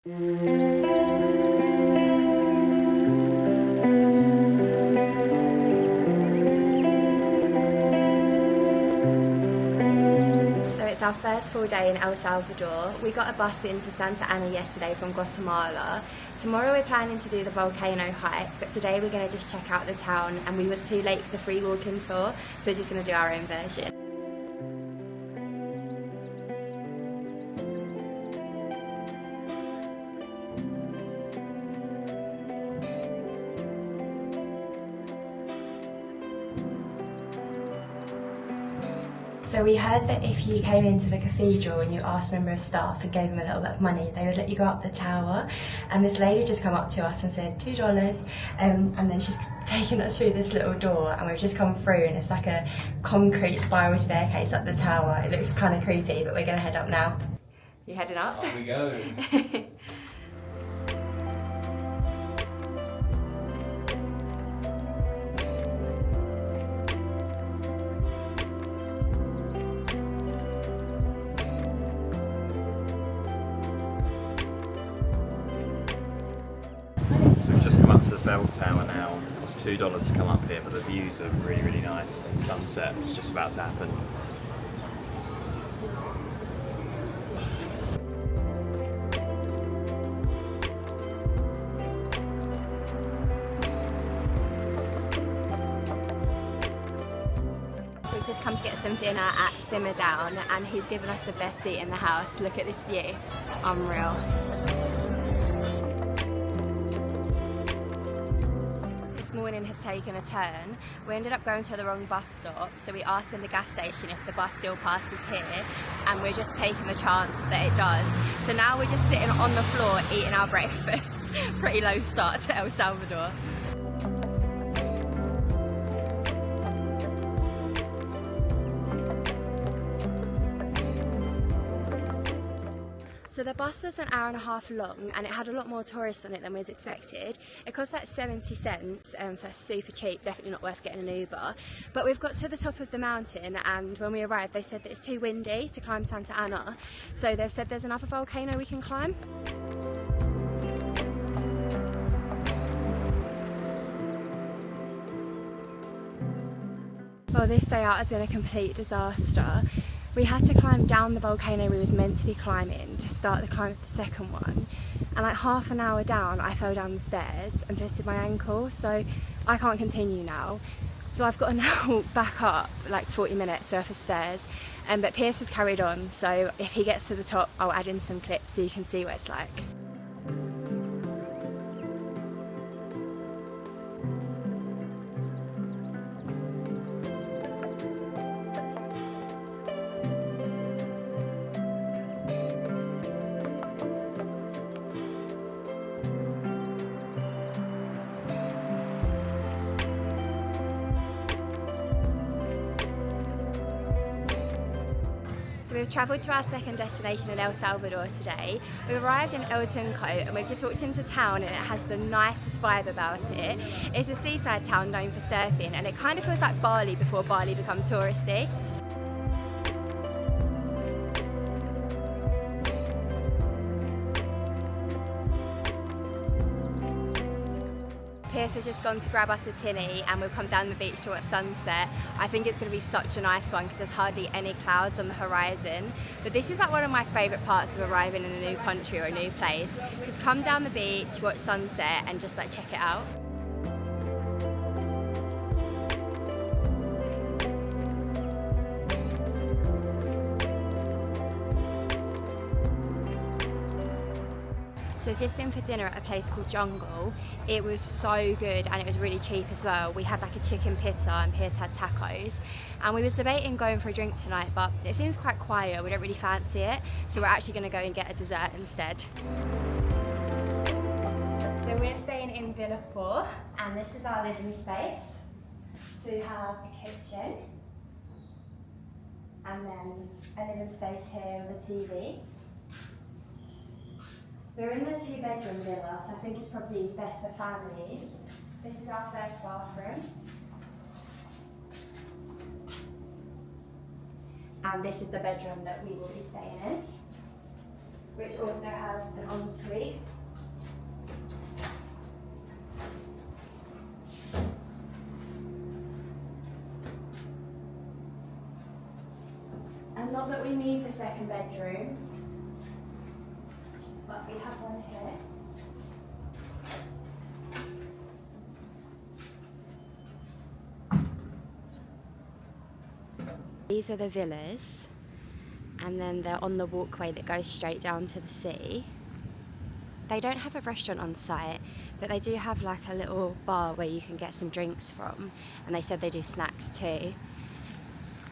It's our first full day in El Salvador. We got a bus into Santa Ana yesterday from Guatemala. Tomorrow we're planning to do the volcano hike, but today we're going to just check out the town, and we was too late for the free walking tour, so we're just going to do our own version. So we heard that if you came into the cathedral and you asked a member of staff and gave them a little bit of money, they would let you go up the tower. And this lady just come up to us and said $2, and then she's taken us through this little door, and we've just come through, and it's like a concrete spiral staircase up the tower. It looks kind of creepy, but we're going to head up now. You heading up? Off we go. So we've just come up to the bell tower now. It costs $2 to come up here, but the views are really, really nice, and sunset is just about to happen. We've just come to get some dinner at Simmer Down, and he's given us the best seat in the house. Look at this view. Unreal. Morning has taken a turn. We ended up going to the wrong bus stop, so we asked in the gas station if the bus still passes here, and we're just taking the chance that it does. So now we're just sitting on the floor eating our breakfast. Pretty low start to El Salvador. So the bus was an hour and a half long, and it had a lot more tourists on it than was expected. It cost like 70 cents, so it's super cheap, definitely not worth getting an Uber. But we've got to the top of the mountain, and when we arrived they said that it's too windy to climb Santa Ana. So they've said there's another volcano we can climb. Well, this day out has been a complete disaster. We had to climb down the volcano we was meant to be climbing to start the climb of the second one, and like half an hour down I fell down the stairs and twisted my ankle, so I can't continue now. So I've got to now back up like 40 minutes worth of stairs, but Pierce has carried on, so if he gets to the top I'll add in some clips so you can see what it's like. We've travelled to our second destination in El Salvador today. We've arrived in El Tunco, and we've just walked into town, and it has the nicest vibe about it. It's a seaside town known for surfing, and it kind of feels like Bali before Bali became touristy. Pierce has just gone to grab us a tinny, and we've come down the beach to watch sunset. I think it's going to be such a nice one because there's hardly any clouds on the horizon. But this is like one of my favourite parts of arriving in a new country or a new place. Just come down the beach, watch sunset, and just like check it out. So we've just been for dinner at a place called Jungle. It was so good, and it was really cheap as well. We had like a chicken pizza, and Pierce had tacos. And we was debating going for a drink tonight, but it seems quite quiet. We don't really fancy it. So we're actually gonna go and get a dessert instead. So we're staying in Villa 4, and this is our living space. So we have a kitchen, and then a living space here with a TV. We're in the 2-bedroom villa, so I think it's probably best for families. This is our first bathroom. And this is the bedroom that we will be staying in. which also has an ensuite. And not that we need the second bedroom, but we have one here. These are the villas, and then they're on the walkway that goes straight down to the sea. They don't have a restaurant on site, but they do have like a little bar where you can get some drinks from, and they said they do snacks too.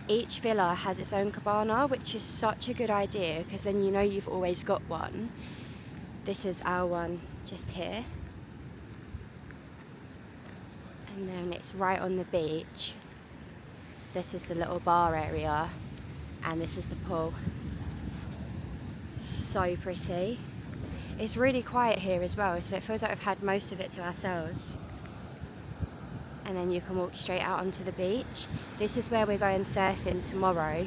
Each villa has its own cabana, which is such a good idea because then you know you've always got one. This is our one just here. And then it's right on the beach. This is the little bar area, and this is the pool. So pretty. It's really quiet here as well, so it feels like we've had most of it to ourselves. And then you can walk straight out onto the beach. This is where we're going surfing tomorrow.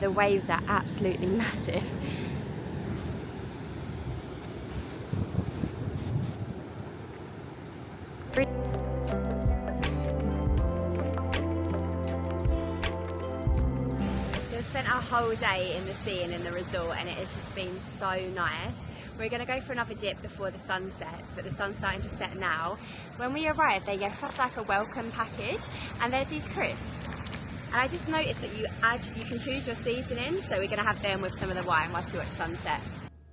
The waves are absolutely massive. So we spent our whole day in the sea and in the resort, and it has just been so nice. We're going to go for another dip before the sun sets, but the sun's starting to set now. When we arrived, they gave us like a welcome package, and there's these crisps. And I just noticed that you can choose your seasoning, so we're going to have them with some of the wine whilst we watch sunset.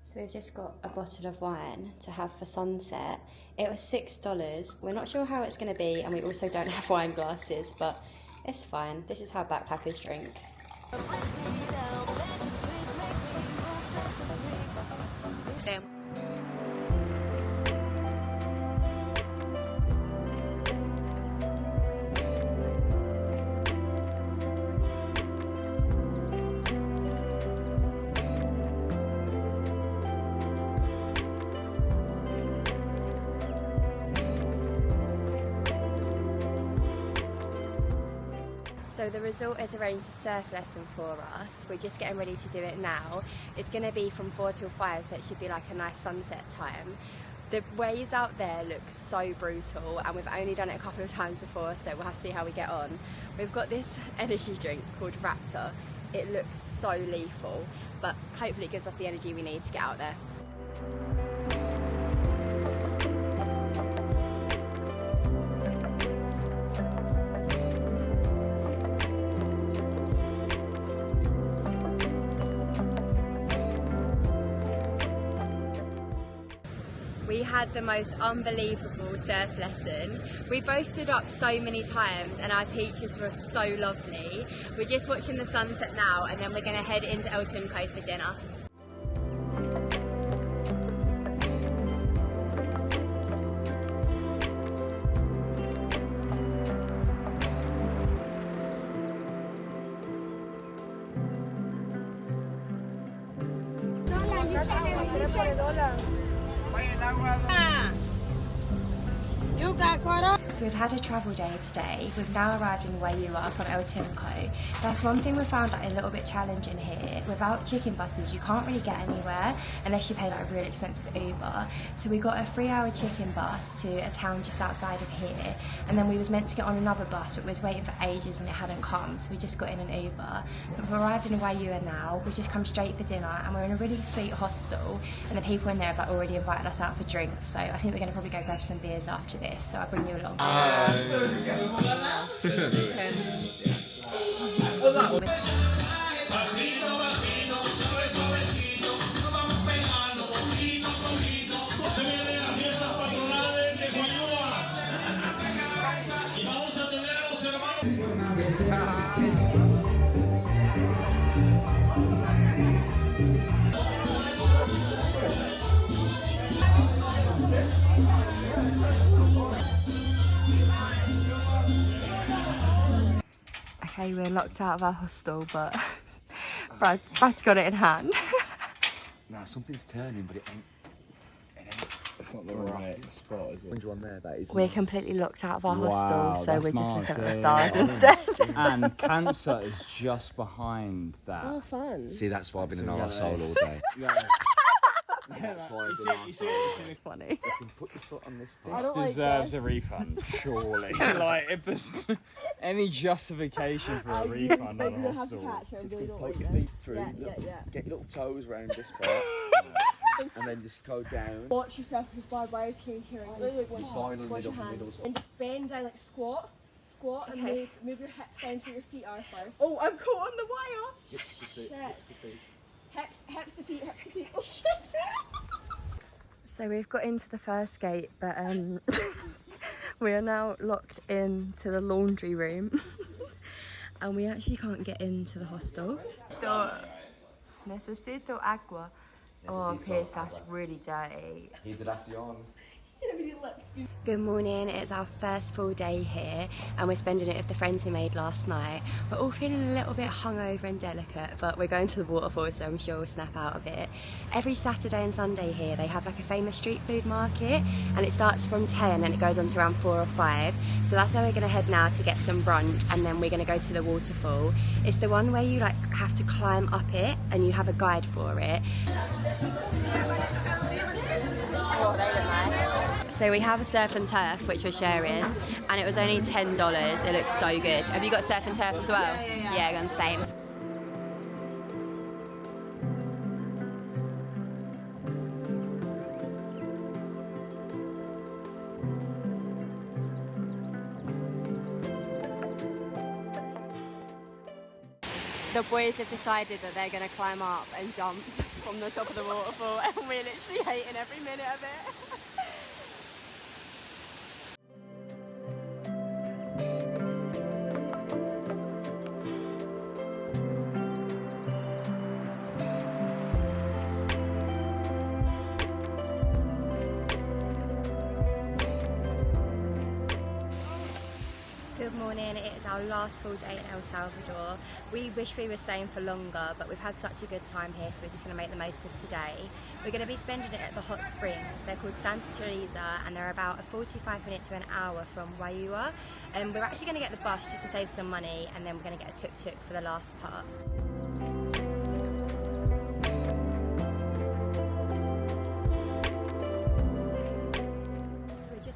So we've just got a bottle of wine to have for sunset. It was $6. We're not sure how it's going to be, and we also don't have wine glasses, but it's fine. This is how backpackers drink. Then so the resort has arranged a surf lesson for us. We're just getting ready to do it now. It's going to be from 4 till 5, so it should be like a nice sunset time. The waves out there look so brutal, and we've only done it a couple of times before, so we'll have to see how we get on. We've got this energy drink called Raptor. It looks so lethal, but hopefully it gives us the energy we need to get out there. We had the most unbelievable surf lesson. We both stood up so many times, and our teachers were so lovely. We're just watching the sunset now, and then we're going to head into Tunco for dinner. So we've had a travel day today. We've now arrived in Juayua from Tunco. That's one thing we found like a little bit challenging here. Without chicken buses, you can't really get anywhere unless you pay like a really expensive Uber. So we got a 3-hour chicken bus to a town just outside of here, and then we was meant to get on another bus, but we was waiting for ages and it hadn't come, so we just got in an Uber. But we've arrived in Juayua now. We've just come straight for dinner, and we're in a really sweet hostel, and the people in there have like already invited us out for drinks, so I think we're going to probably go grab some beers after this, so I'll bring you along. Okay, we're locked out of our hostel, but Brad's got it in hand. Nah, something's turning, but it ain't It's not the right spot, is it? One there, that is. We're completely locked out of our hostel, so that's we're just Mars, looking at the yeah, stars yeah. instead. And Cancer is just behind that. Oh, fun. See, that's why I've been an Yeah, arsehole that is. all day. Yeah. That's why I've You been see, arsehole. Funny. You can put your foot on this bit. This deserves a refund, surely. Like, if there's any justification for a refund on a hostel. Poke your feet through, get your little toes round this part, and then just go down. Watch yourself because barbed wires here and here. Like, watch your hands. And just bend down, like squat, and move your hips down to where your feet are first. Oh, I'm caught on the wire. Hips to feet, hips to feet. Hips to feet. Oh shit! So we've got into the first gate, but we are now locked into the laundry room. And we actually can't get into the hostel. Necesito agua. Oh, Piers, that's really dirty. Hidración. Good morning, it's our first full day here and we're spending it with the friends we made last night. We're all feeling a little bit hungover and delicate, but we're going to the waterfall, so I'm sure we'll snap out of it. Every Saturday and Sunday here they have like a famous street food market and it starts from 10 and it goes on to around 4 or 5. So that's where we're going to head now to get some brunch, and then we're going to go to the waterfall. It's the one where you like have to climb up it and you have a guide for it. Oh, they look nice. So we have a surf and turf which we're sharing and it was only $10. It looks so good. Have you got surf and turf as well? Yeah, I'm the same. The boys have decided that they're going to climb up and jump from the top of the waterfall and we're literally hating every minute of it. Good morning, it is our last full day in El Salvador. We wish we were staying for longer, but we've had such a good time here, so we're just going to make the most of today. We're going to be spending it at the hot springs. They're called Santa Teresa and they're about a 45 minutes to an hour from Juayua. And we're actually going to get the bus just to save some money, and then we're going to get a tuk-tuk for the last part.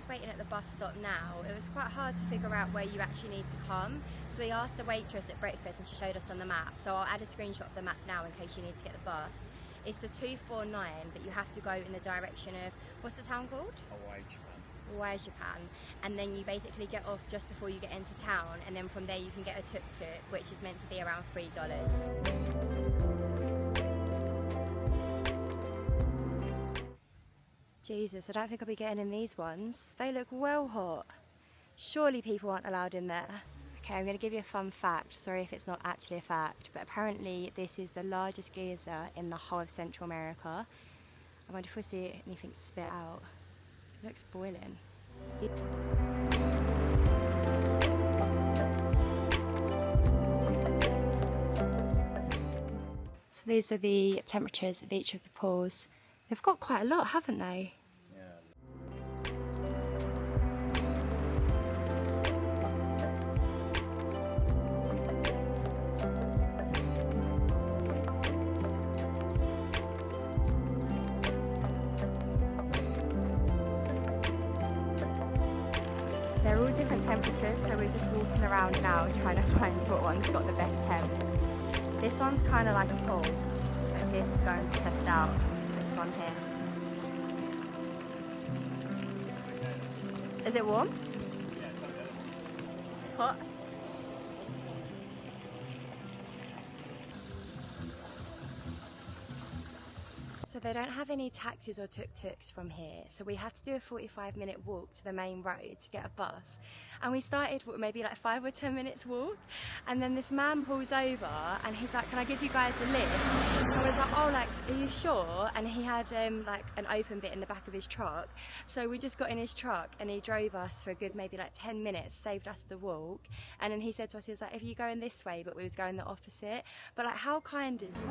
Waiting at the bus stop now. It was quite hard to figure out where you actually need to come, so we asked the waitress at breakfast and she showed us on the map, so I'll add a screenshot of the map now in case you need to get the bus. It's the 249, but you have to go in the direction of, what's the town called? Juayua, Japan. And then you basically get off just before you get into town, and then from there you can get a tuk-tuk which is meant to be around $3. Jesus, I don't think I'll be getting in these ones. They look well hot. Surely people aren't allowed in there. Okay, I'm going to give you a fun fact. Sorry if it's not actually a fact, but apparently this is the largest geyser in the whole of Central America. I wonder if we'll see anything spit out. It looks boiling. So these are the temperatures of each of the pools. They've got quite a lot, haven't they? They're all different temperatures, so we're just walking around now trying to find what one's got the best temp. This one's kind of like a pool, so Piers is going to test out this one here. Is it warm? Yeah, it's okay. Hot? So they don't have any taxis or tuk-tuks from here, so we had to do a 45-minute walk to the main road to get a bus, and we started maybe like 5 or 10 minutes walk, and then this man pulls over and he's like, can I give you guys a lift? And I was like, oh, like, are you sure? And he had like an open bit in the back of his truck, so we just got in his truck and he drove us for a good maybe like 10 minutes, saved us the walk, and then he said to us, he was like, if you going this way, but we was going the opposite. But like, how kind is he?